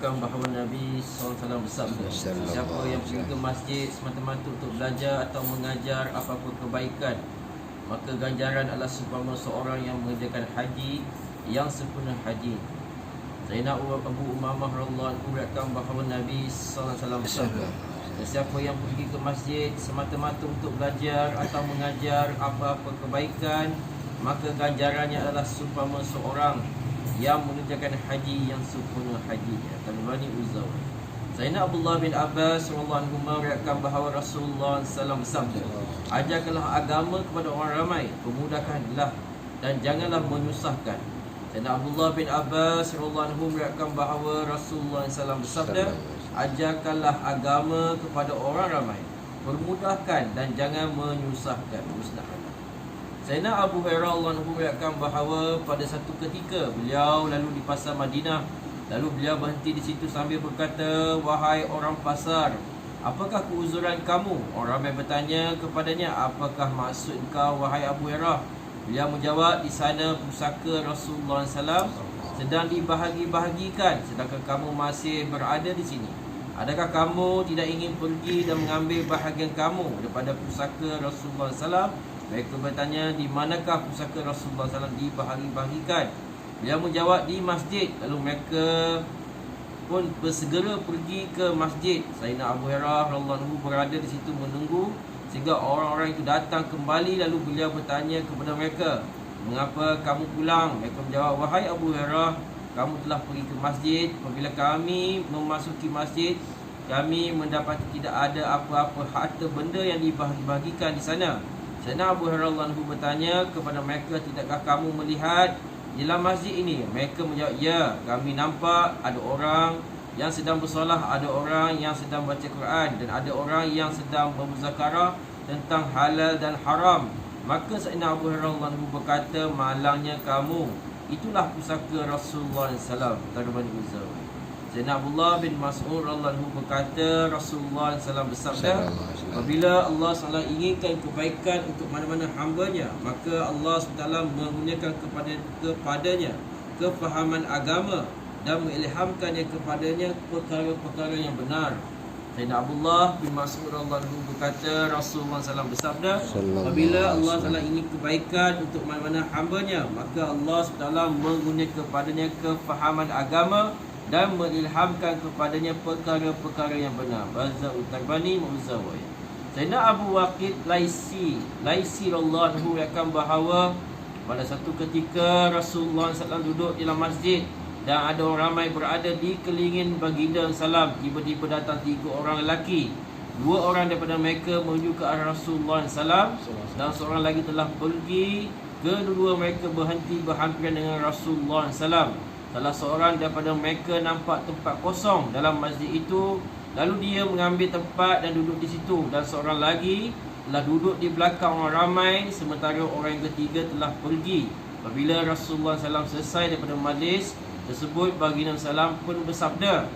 meriwayatkan bahawa Nabi SAW bersabda, siapa yang pergi ke masjid semata-mata untuk belajar atau mengajar apa-apa kebaikan, maka ganjaran adalah seumpama seorang yang mengerjakan haji yang sempurna haji. Sayyidina Abu Umamah radhiyallahu anhu meriwayatkan bahawa Nabi SAW bersabda, siapa yang pergi ke masjid semata-mata untuk belajar atau mengajar apa-apa kebaikan, maka ganjarannya adalah seumpama seorang yang mengerjakan haji yang sempurna hajinya. Tabrani Uzawi. Sayyidina Abdullah bin Abbas radhiyallahu anhu meriwayatkan bahawa Rasulullah SAW bersabda, ajarkanlah agama kepada orang ramai, permudahkanlah dan janganlah menyusahkan. Sayyidina Abdullah bin Abbas radhiyallahu anhu meriwayatkan bahawa Rasulullah SAW bersabda, ajarkanlah agama kepada orang ramai, permudahkan dan jangan menyusahkan. Musnad. Sayyidina Abu Hurairah radhiyallahu anhu meriwayatkan bahawa pada satu ketika beliau lalu di pasar Madinah, lalu beliau berhenti di situ sambil berkata, wahai orang pasar, apakah keuzuran kamu? Orang ramai bertanya kepadanya, apakah maksud kau wahai Abu Hurairah? Beliau menjawab, di sana pusaka Rasulullah SAW sedang dibahagi-bahagikan, sedangkan kamu masih berada di sini. Adakah kamu tidak ingin pergi dan mengambil bahagian kamu daripada pusaka Rasulullah SAW? Mereka bertanya, di manakah pusaka Rasulullah SAW dibahagi-bahagikan? Beliau menjawab, di masjid. Lalu mereka pun bersegera pergi ke masjid. Sayyidina Abu Hurairah radhiyallahu anhu berada di situ menunggu sehingga orang-orang itu datang kembali. Lalu beliau bertanya kepada mereka, mengapa kamu pulang? Mereka menjawab, wahai Abu Hurairah, kamu telah pergi ke masjid. Apabila kami memasuki masjid, kami mendapati tidak ada apa-apa harta benda yang dibahagi-bahagikan di sana. Sayyidina Abu Hurairah radhiyallahu anhu bertanya kepada mereka, tidakkah kamu melihat di dalam masjid ini? Mereka menjawab, ya, kami nampak ada orang yang sedang bersolah, ada orang yang sedang baca Quran, dan ada orang yang sedang bermuzakarah tentang halal dan haram. Maka Sayyidina Abu Hurairah radhiyallahu anhu berkata, malangnya kamu, itulah pusaka Rasulullah SAW. Tabrani Uzawi. Sayyidina Abdullah bin Mas'ud radhiyallahu anhu berkata, Rasulullah SAW bersabda, apabila Allah SWT inginkan kebaikan untuk mana-mana hamba-Nya, maka Allah SWT menggunakan kepadanya kefahaman agama dan mengilhamkannya kepadanya perkara-perkara yang benar. Sayyidina Abdullah bin Mas'ud radhiyallahu anhu berkata, Rasulullah SAW bersabda, apabila Allah SWT ingin kebaikan untuk mana-mana hamba-Nya, maka Allah SWT menggunakan kepadanya kefahaman agama dan mengilhamkan kepadanya perkara-perkara yang benar. Bazza Utaybani Muzawi. Sayyidina Abu Waqid Laisi radhiyallahu anhu akan bahawa pada satu ketika Rasulullah SAW duduk di dalam masjid dan ada orang ramai berada di kelilingin baginda salam. Tiba-tiba datang 3 orang lelaki. 2 orang daripada mereka menuju ke arah Rasulullah SAW dan seorang lagi telah pergi. Kedua mereka berhenti berhampiran dengan Rasulullah SAW. Salah seorang daripada mereka nampak tempat kosong dalam masjid itu, lalu dia mengambil tempat dan duduk di situ. Dan seorang lagi telah duduk di belakang orang ramai, sementara orang yang ketiga telah pergi. Apabila Rasulullah SAW selesai daripada majlis tersebut, baginda salam pun bersabda,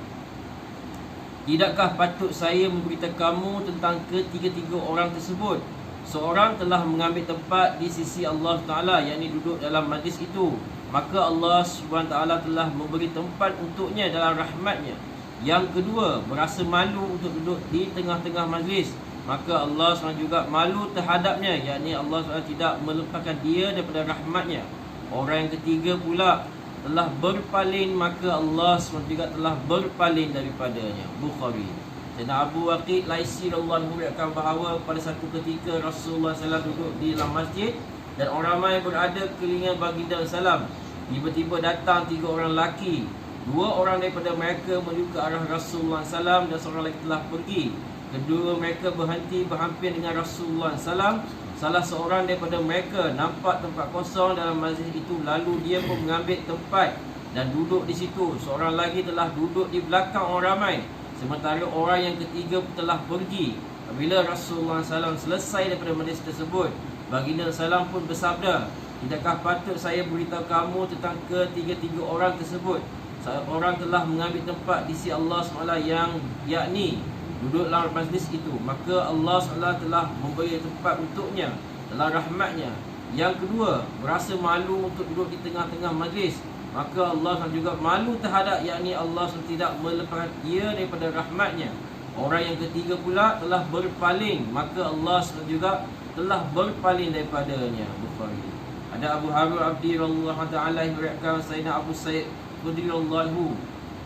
tidakkah patut saya memberitahu kamu tentang ketiga-tiga orang tersebut? Seorang telah mengambil tempat di sisi Allah Ta'ala, yakni duduk dalam majlis itu, maka Allah SWT telah memberi tempat untuknya dalam rahmatnya. Yang kedua, berasa malu untuk duduk di tengah-tengah majlis, maka Allah SWT juga malu terhadapnya, yakni Allah SWT tidak melepaskan dia daripada rahmatnya. Orang yang ketiga pula telah berpaling, maka Allah SWT juga telah berpaling daripadanya. Bukhari. Sayyidina Abu Waqid Laisi radhiyallahu anhu meriwayatkan bahawa pada satu ketika Rasulullah SAW duduk di dalam masjid dan orang ramai berada kelilingan baginda salam. Tiba-tiba datang 3 orang lelaki. 2 orang daripada mereka menuju ke arah Rasulullah SAW dan seorang lagi telah pergi. Kedua mereka berhenti berhampir dengan Rasulullah SAW. Salah seorang daripada mereka nampak tempat kosong dalam masjid itu, lalu dia pun mengambil tempat dan duduk di situ. Seorang lagi telah duduk di belakang orang ramai, sementara orang yang ketiga telah pergi. Apabila Rasulullah SAW selesai daripada majlis tersebut, baginda salam pun bersabda, tidakkah patut saya beritahu kamu tentang ketiga-tiga orang tersebut? Seorang telah mengambil tempat di sisi Allah SWT, yang yakni duduk dalam majlis itu, maka Allah SWT telah memberi tempat untuknya dalam rahmatnya. Yang kedua, berasa malu untuk duduk di tengah-tengah majlis, maka Allah juga malu terhadap, yakni Allah tidak melepaskan ia daripada rahmatnya. Orang yang ketiga pula telah berpaling, maka Allah juga telah berpaling daripadanya. Bukhari. Ada Abu Harun Abdi radhiyallahu ta'ala meriwayatkan Sayyidina Abu Sa'id radhiyallahu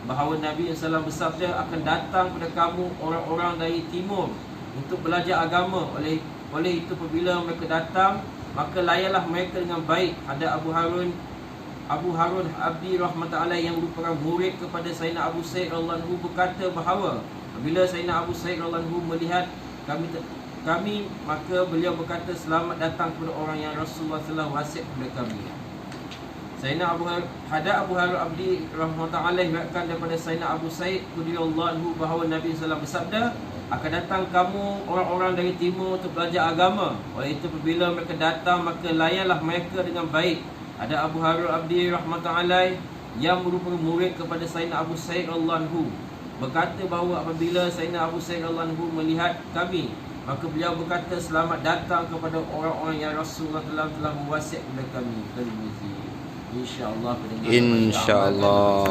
bahawa Nabi SAW bersabda, akan datang kepada kamu orang-orang dari timur untuk belajar agama. Oleh itu apabila mereka datang, maka layanlah mereka dengan baik. Ada Abu Harun Abdi rahmatullah yang merupakan murid kepada Sayyidina Abu Sa'id radhiyallahu berkata bahawa apabila Sayyidina Abu Sa'id radhiyallahu melihat kami, maka beliau berkata, selamat datang kepada orang yang Rasulullah SAW wasiat kepada kami. Sayyidina Abu Harun Abdi rahmatullah meriwayatkan daripada Sayyidina Abu Sa'id radhiyallahu bahawa Nabi SAW bersabda, akan datang kamu orang-orang dari timur untuk belajar agama. Oleh itu apabila mereka datang, maka layanlah mereka dengan baik. Ada Abu Harun Abdi rahmatullah yang merupakan murid kepada Sayyidina Abu Sa'id radhiyallahu berkata bahawa apabila Sayyidina Abu Sa'id radhiyallahu melihat kami, maka beliau berkata, selamat datang kepada orang-orang yang Rasulullah telah mewasiat kepada kami. InsyaAllah. InsyaAllah.